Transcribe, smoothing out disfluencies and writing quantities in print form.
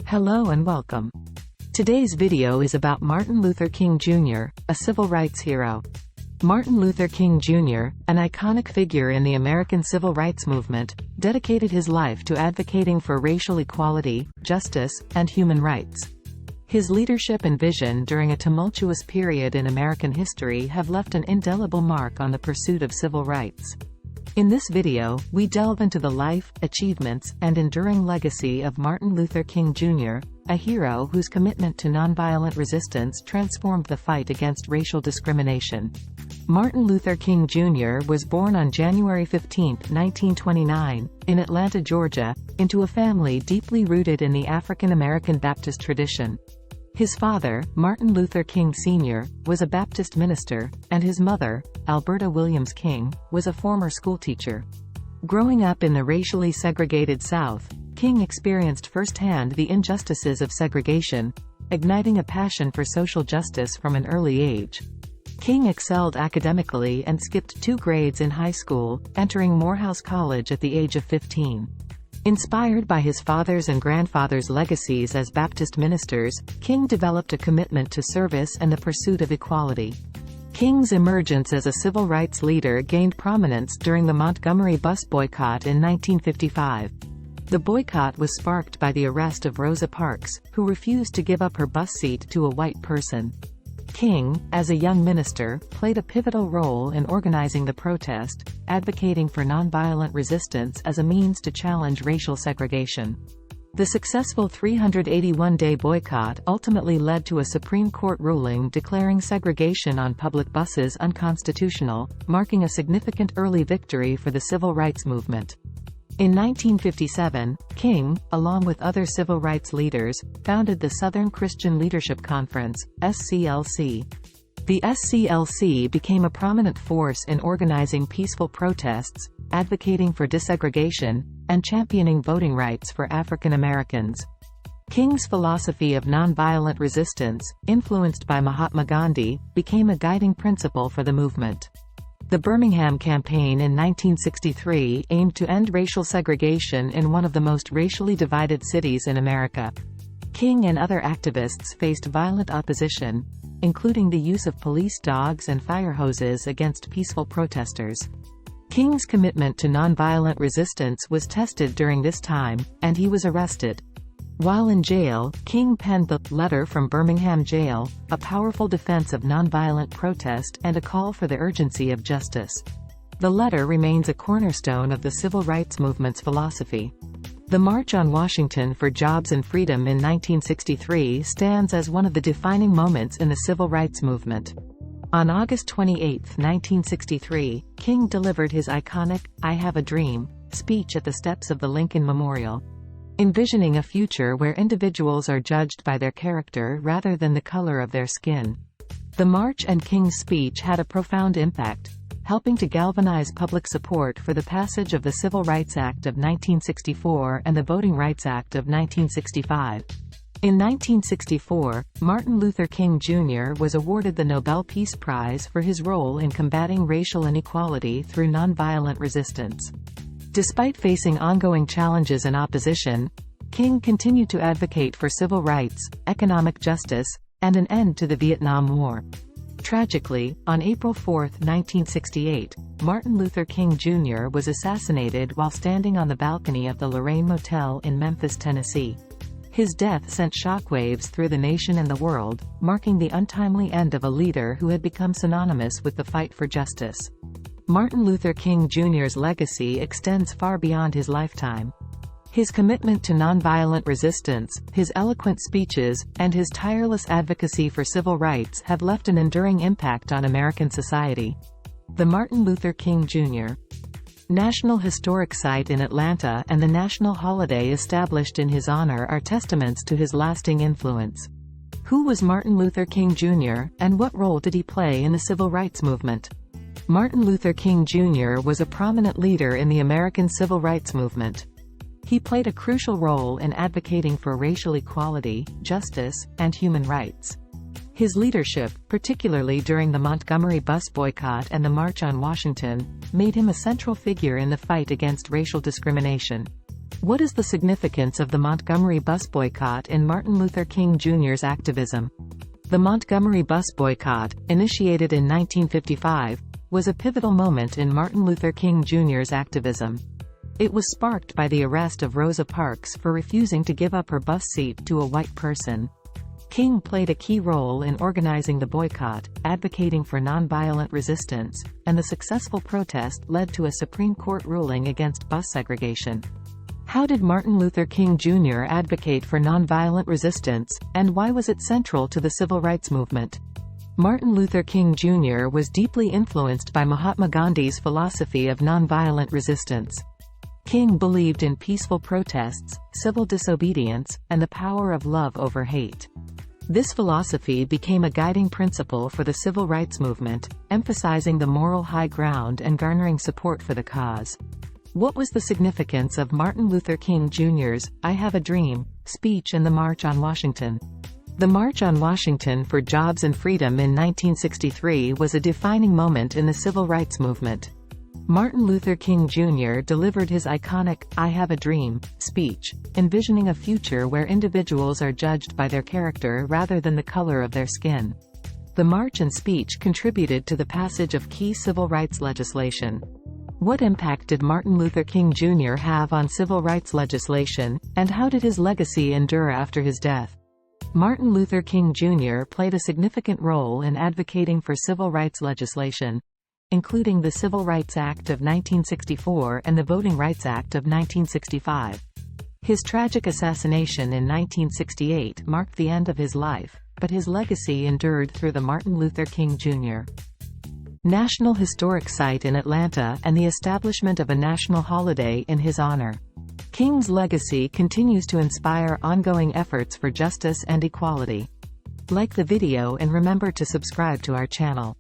Hello and welcome. Today's video is about Martin Luther King Jr., a civil rights hero. Martin Luther King Jr., an iconic figure in the American civil rights movement, dedicated his life to advocating for racial equality, justice, and human rights. His leadership and vision during a tumultuous period in American history have left an indelible mark on the pursuit of civil rights. In this video, we delve into the life, achievements, and enduring legacy of Martin Luther King Jr., a hero whose commitment to nonviolent resistance transformed the fight against racial discrimination. Martin Luther King Jr. was born on January 15, 1929, in Atlanta, Georgia, into a family deeply rooted in the African American Baptist tradition. His father, Martin Luther King Sr., was a Baptist minister, and his mother, Alberta Williams King, was a former schoolteacher. Growing up in the racially segregated South, King experienced firsthand the injustices of segregation, igniting a passion for social justice from an early age. King excelled academically and skipped 2 grades in high school, entering Morehouse College at the age of 15. Inspired by his father's and grandfather's legacies as Baptist ministers, King developed a commitment to service and the pursuit of equality. King's emergence as a civil rights leader gained prominence during the Montgomery bus boycott in 1955. The boycott was sparked by the arrest of Rosa Parks, who refused to give up her bus seat to a white person. King, as a young minister, played a pivotal role in organizing the protest, advocating for nonviolent resistance as a means to challenge racial segregation. The successful 381-day boycott ultimately led to a Supreme Court ruling declaring segregation on public buses unconstitutional, marking a significant early victory for the civil rights movement. In 1957, King, along with other civil rights leaders, founded the Southern Christian Leadership Conference, SCLC. The SCLC became a prominent force in organizing peaceful protests, advocating for desegregation, and championing voting rights for African Americans. King's philosophy of nonviolent resistance, influenced by Mahatma Gandhi, became a guiding principle for the movement. The Birmingham Campaign in 1963 aimed to end racial segregation in one of the most racially divided cities in America. King and other activists faced violent opposition, including the use of police dogs and fire hoses against peaceful protesters. King's commitment to nonviolent resistance was tested during this time, and he was arrested. While in jail, King penned the Letter from Birmingham Jail, a powerful defense of nonviolent protest and a call for the urgency of justice. The letter remains a cornerstone of the civil rights movement's philosophy. The March on Washington for Jobs and Freedom in 1963 stands as one of the defining moments in the civil rights movement. On August 28, 1963, King delivered his iconic, "I Have a Dream" speech at the steps of the Lincoln Memorial. Envisioning a future where individuals are judged by their character rather than the color of their skin. The march and King's speech had a profound impact, helping to galvanize public support for the passage of the Civil Rights Act of 1964 and the Voting Rights Act of 1965. In 1964, Martin Luther King Jr. was awarded the Nobel Peace Prize for his role in combating racial inequality through nonviolent resistance. Despite facing ongoing challenges and opposition, King continued to advocate for civil rights, economic justice, and an end to the Vietnam War. Tragically, on April 4, 1968, Martin Luther King Jr. was assassinated while standing on the balcony of the Lorraine Motel in Memphis, Tennessee. His death sent shockwaves through the nation and the world, marking the untimely end of a leader who had become synonymous with the fight for justice. Martin Luther King Jr.'s legacy extends far beyond his lifetime. His commitment to nonviolent resistance, his eloquent speeches, and his tireless advocacy for civil rights have left an enduring impact on American society. The Martin Luther King Jr. National Historic Site in Atlanta and the national holiday established in his honor are testaments to his lasting influence. Who was Martin Luther King Jr., and what role did he play in the civil rights movement? Martin Luther King Jr. was a prominent leader in the American civil rights movement. He played a crucial role in advocating for racial equality, justice, and human rights. His leadership, particularly during the Montgomery bus boycott and the March on Washington, made him a central figure in the fight against racial discrimination. What is the significance of the Montgomery bus boycott in Martin Luther King Jr.'s activism? The Montgomery bus boycott, initiated in 1955, was a pivotal moment in Martin Luther King Jr.'s activism. It was sparked by the arrest of Rosa Parks for refusing to give up her bus seat to a white person. King played a key role in organizing the boycott, advocating for nonviolent resistance, and the successful protest led to a Supreme Court ruling against bus segregation. How did Martin Luther King Jr. advocate for nonviolent resistance, and why was it central to the civil rights movement? Martin Luther King Jr. was deeply influenced by Mahatma Gandhi's philosophy of nonviolent resistance. King believed in peaceful protests, civil disobedience, and the power of love over hate. This philosophy became a guiding principle for the civil rights movement, emphasizing the moral high ground and garnering support for the cause. What was the significance of Martin Luther King Jr.'s "I Have a Dream" speech in the March on Washington? The March on Washington for Jobs and Freedom in 1963 was a defining moment in the civil rights movement. Martin Luther King Jr. delivered his iconic "I Have a Dream" speech, envisioning a future where individuals are judged by their character rather than the color of their skin. The march and speech contributed to the passage of key civil rights legislation. What impact did Martin Luther King Jr. have on civil rights legislation, and how did his legacy endure after his death? Martin Luther King Jr. played a significant role in advocating for civil rights legislation, including the Civil Rights Act of 1964 and the Voting Rights Act of 1965. His tragic assassination in 1968 marked the end of his life, but his legacy endured through the Martin Luther King Jr. National Historic Site in Atlanta and the establishment of a national holiday in his honor. King's legacy continues to inspire ongoing efforts for justice and equality. Like the video and remember to subscribe to our channel.